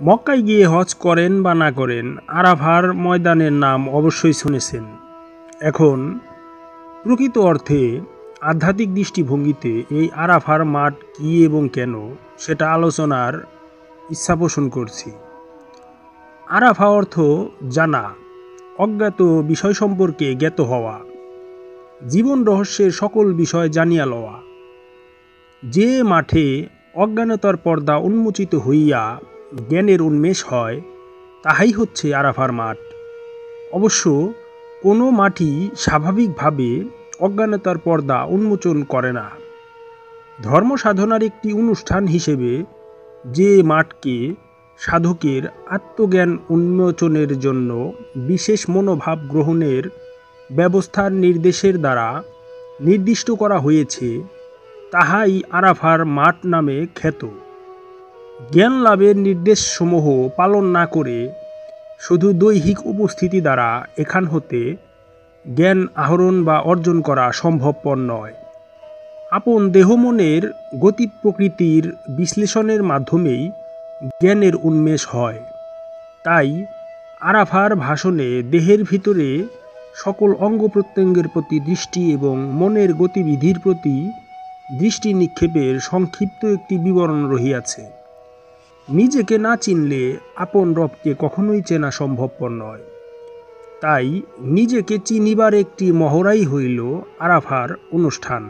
মক্কায় গিয়ে হজ করেন বা না করেন, আরাফার ময়দানের নাম অবশ্যই শুনেছেন। এখন প্রকৃত অর্থে আধ্যাত্মিক দৃষ্টিভঙ্গিতে এই আরাফার মাঠ কী এবং কেন, সেটা আলোচনার ইচ্ছা পোষণ করছি। আরাফা অর্থ জানা, অজ্ঞাত বিষয় সম্পর্কে জ্ঞাত হওয়া, জীবন রহস্যের সকল বিষয় জানিয়া লওয়া। যে মাঠে অজ্ঞানতার পর্দা উন্মোচিত হইয়া জ্ঞানের উন্মেষ হয়, তাহাই হচ্ছে আরাফার মাঠ। অবশ্য কোনো মাঠই স্বাভাবিকভাবে অজ্ঞানতার পর্দা উন্মোচন করে না। ধর্ম সাধনার একটি অনুষ্ঠান হিসেবে যে মাঠকে সাধকের আত্মজ্ঞান উন্মোচনের জন্য বিশেষ মনোভাব গ্রহণের ব্যবস্থার নির্দেশের দ্বারা নির্দিষ্ট করা হয়েছে, তাহাই আরাফার মাঠ নামে খ্যাত। জ্ঞান লাভের নির্দেশসমূহ পালন না করে শুধু দৈহিক উপস্থিতি দ্বারা এখান হতে জ্ঞান আহরণ বা অর্জন করা সম্ভবপর নয়। আপন দেহমনের গতি প্রকৃতির বিশ্লেষণের মাধ্যমেই জ্ঞানের উন্মেষ হয়। তাই আরাফার ভাষণে দেহের ভিতরে সকল অঙ্গ প্রত্যঙ্গের প্রতি দৃষ্টি এবং মনের গতিবিধির প্রতি দৃষ্টি নিক্ষেপের সংক্ষিপ্ত একটি বিবরণ রহিয়াছে। নিজেকে না চিনলে আপন রবকে কখনোই চেনা সম্ভবপর নয়। তাই নিজেকে চিনিবার একটি মহড়াই হইল আরাফার অনুষ্ঠান।